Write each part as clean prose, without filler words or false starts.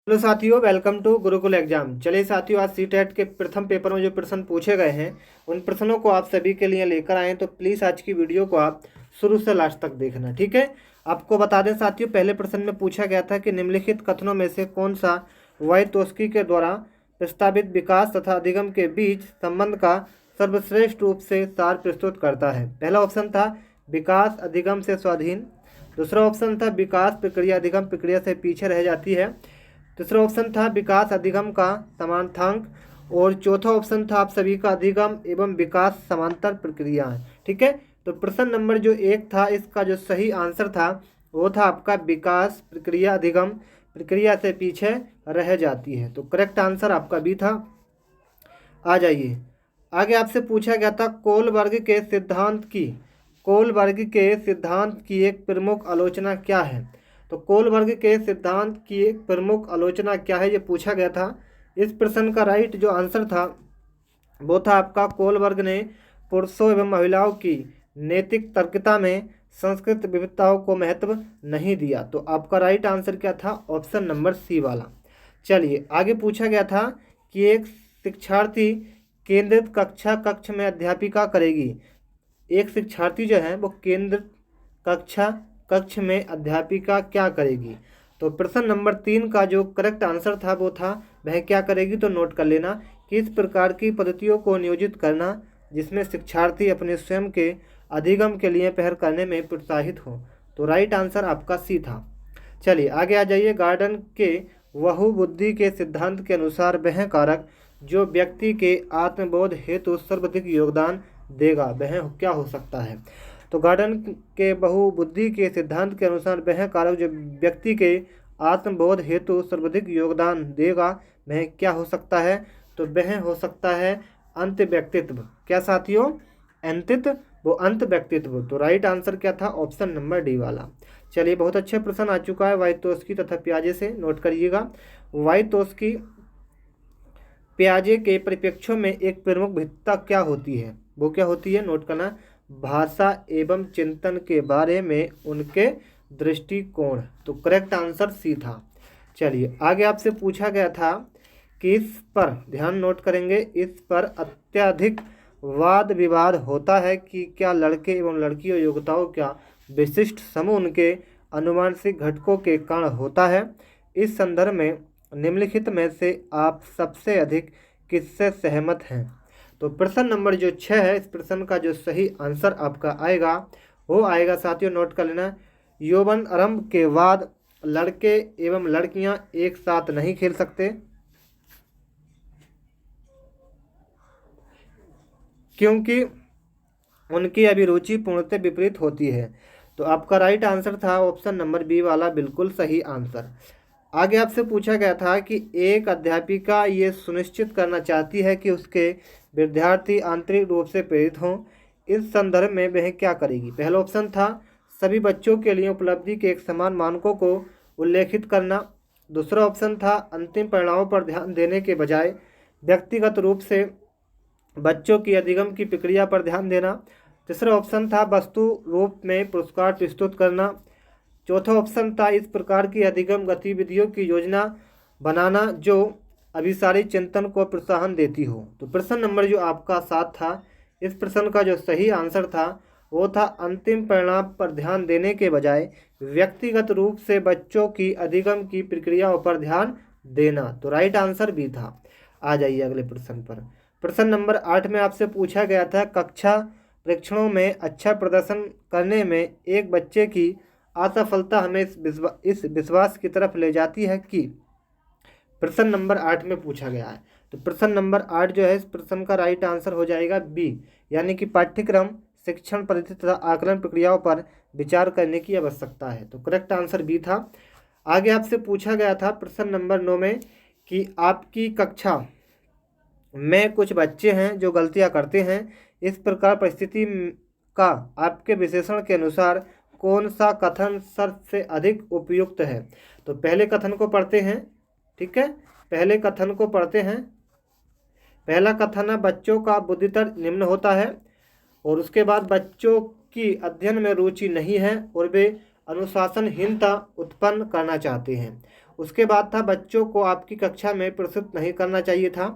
Hello साथियों, welcome to Gurukul exam. चलिए साथियों, आज सीटेट के प्रथम पेपर में जो प्रश्न पूछे गए हैं उन प्रश्नों को आप सभी के लिए लेकर आए हैं। तो प्लीज़ आज की वीडियो को आप शुरू से लास्ट तक देखना, ठीक है। आपको बता दें साथियों, पहले प्रश्न में पूछा गया था कि निम्नलिखित कथनों में से कौन सा वाइतोस्की के द्वारा प्रस्तावित विकास तथा अधिगम के बीच संबंध का सर्वश्रेष्ठ रूप से सार प्रस्तुत करता है। पहला ऑप्शन था विकास अधिगम से स्वाधीन, दूसरा ऑप्शन था विकास प्रक्रिया अधिगम प्रक्रिया से पीछे रह जाती है, तीसरा ऑप्शन था विकास अधिगम का समानांतांक, और चौथा ऑप्शन था आप सभी का अधिगम एवं विकास समांतर प्रक्रिया है, ठीक है। तो प्रश्न नंबर जो एक था, इसका जो सही आंसर था वो था आपका विकास प्रक्रिया अधिगम प्रक्रिया से पीछे रह जाती है। तो करेक्ट आंसर आपका भी था। आ जाइए, आगे आपसे पूछा गया था कोलबर्ग के सिद्धांत की एक प्रमुख आलोचना क्या है। तो कोलबर्ग के सिद्धांत की एक प्रमुख आलोचना क्या है, ये पूछा गया था। इस प्रश्न का राइट जो आंसर था वो था आपका कोलबर्ग ने पुरुषों एवं महिलाओं की नैतिक तर्कता में संस्कृत विविधताओं को महत्व नहीं दिया। तो आपका राइट आंसर क्या था, ऑप्शन नंबर सी वाला। चलिए, आगे पूछा गया था कि एक शिक्षार्थी केंद्रित कक्ष में अध्यापिका करेगी। एक शिक्षार्थी जो है वो केंद्रित कक्ष में अध्यापिका क्या करेगी। तो प्रश्न नंबर 3 का जो करेक्ट आंसर था वो था वह क्या करेगी। तो नोट कर लेना कि इस प्रकार की पद्धतियों को नियोजित करना जिसमें शिक्षार्थी अपने स्वयं के अधिगम के लिए पहल करने में प्रोत्साहित हो। तो राइट आंसर आपका सी था। चलिए आगे आ जाइए। गार्डन के बहुबुद्धि के सिद्धांत के अनुसार वह कारक जो व्यक्ति के आत्मबोध हेतु सर्वाधिक योगदान देगा वह क्या हो सकता है। तो गार्डन के बहुबुद्धि के सिद्धांत के अनुसार वह कारक जो व्यक्ति के आत्मबोध हेतु सर्वाधिक योगदान देगा वह क्या हो सकता है। तो वह हो सकता है अंत व्यक्तित्व। क्या साथियों, अंत व्यक्तित्व। तो राइट आंसर क्या था, ऑप्शन नंबर डी वाला। चलिए, बहुत अच्छे प्रश्न आ चुका है वाइतोस्की तथा पियाजे से, नोट करिएगा। वाइतोस्की पियाजे के परिप्रेक्ष्यों में एक प्रमुख भिन्नता क्या होती है, वो क्या होती है, नोट करना। भाषा एवं चिंतन के बारे में उनके दृष्टिकोण। तो करेक्ट आंसर सी था। चलिए, आगे आपसे पूछा गया था कि इस पर ध्यान नोट करेंगे, इस पर अत्यधिक वाद विवाद होता है कि क्या लड़के एवं लड़कियों योग्यताओं का विशिष्ट समूह उनके अनुमानसिक घटकों के कारण होता है। इस संदर्भ में निम्नलिखित में से आप सबसे अधिक किससे सहमत हैं। तो प्रश्न नंबर जो 6 है, इस प्रश्न का जो सही आंसर आपका आएगा वो आएगा साथियों, नोट कर लेना। यौवन आरंभ के बाद लड़के एवं लड़कियां एक साथ नहीं खेल सकते क्योंकि उनकी अभिरुचि पूर्णतः विपरीत होती है। तो आपका राइट आंसर था ऑप्शन नंबर बी वाला, बिल्कुल सही आंसर। आगे आपसे पूछा गया था कि एक अध्यापिका ये सुनिश्चित करना चाहती है कि उसके विद्यार्थी आंतरिक रूप से प्रेरित हों। इस संदर्भ में वह क्या करेगी। पहला ऑप्शन था सभी बच्चों के लिए उपलब्धि के एक समान मानकों को उल्लेखित करना, दूसरा ऑप्शन था अंतिम परिणामों पर ध्यान देने के बजाय व्यक्तिगत रूप से बच्चों की अधिगम की प्रक्रिया पर ध्यान देना, तीसरा ऑप्शन था वस्तु रूप में पुरस्कार प्रस्तुत करना, चौथा ऑप्शन था इस प्रकार की अधिगम गतिविधियों की योजना बनाना जो अभिसारी चिंतन को प्रोत्साहन देती हो। तो प्रश्न नंबर जो आपका 7 था, इस प्रश्न का जो सही आंसर था वो था अंतिम परिणाम पर ध्यान देने के बजाय व्यक्तिगत रूप से बच्चों की अधिगम की प्रक्रियाओं पर ध्यान देना। तो राइट आंसर भी था। आ जाइए अगले प्रश्न पर। प्रश्न नंबर 8 में आपसे पूछा गया था कक्षा परीक्षणों में अच्छा प्रदर्शन करने में एक बच्चे की असफलता हमें इस विश्वास की तरफ ले जाती है कि। प्रश्न नंबर 8 में पूछा गया है। तो प्रश्न नंबर 8 जो है, इस प्रश्न का राइट आंसर हो जाएगा बी, यानी कि पाठ्यक्रम शिक्षण पद्धति तथा आकलन प्रक्रियाओं पर विचार करने की आवश्यकता है। तो करेक्ट आंसर बी था। आगे आपसे पूछा गया था प्रश्न नंबर 9 में कि आपकी कक्षा में कुछ बच्चे हैं जो गलतियां करते हैं, इस प्रकार परिस्थिति का आपके विश्लेषण के अनुसार कौन सा कथन सबसे अधिक उपयुक्त है। तो पहले कथन को पढ़ते हैं, ठीक है, पहले कथन को पढ़ते हैं। पहला कथन है बच्चों का बुद्धि स्तर निम्न होता है, और उसके बाद बच्चों की अध्ययन में रुचि नहीं है और वे अनुशासनहीनता उत्पन्न करना चाहते हैं। उसके बाद था बच्चों को आपकी कक्षा में प्रस्तुत नहीं करना चाहिए था।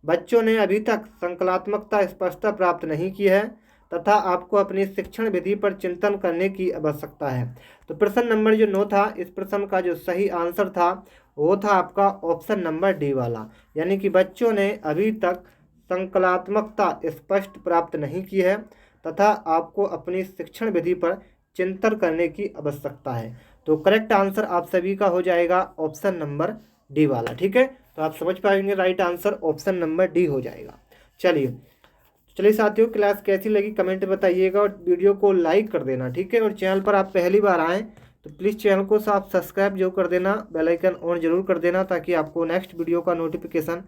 बच्चों ने अभी तक संकलात्मकता स्पष्टता प्राप्त नहीं की है तथा आपको अपनी शिक्षण विधि पर चिंतन करने की आवश्यकता है। तो प्रश्न नंबर जो 9 था, इस प्रश्न का जो सही आंसर था वो था आपका ऑप्शन नंबर डी वाला, यानी कि बच्चों ने अभी तक संकलात्मकता स्पष्ट प्राप्त नहीं की है तथा आपको अपनी शिक्षण विधि पर चिंतन करने की आवश्यकता है। तो करेक्ट आंसर आप सभी का हो जाएगा ऑप्शन नंबर डी वाला। ठीक है, तो आप समझ पाएंगे right answer option number D हो जाएगा। चलिए साथियों, क्लास कैसी लगी कमेंट बताइएगा और वीडियो को लाइक कर देना। ठीक है, और चैनल पर आप पहली बार आएँ तो प्लीज़ चैनल को आप सब्सक्राइब जो कर देना, बेल आइकन ऑन जरूर कर देना ताकि आपको नेक्स्ट वीडियो का नोटिफिकेशन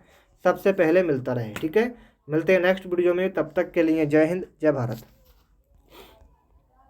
सबसे पहले मिलता रहे। ठीक है, मिलते हैं नेक्स्ट वीडियो में, तब तक के लिए जय हिंद जय भारत।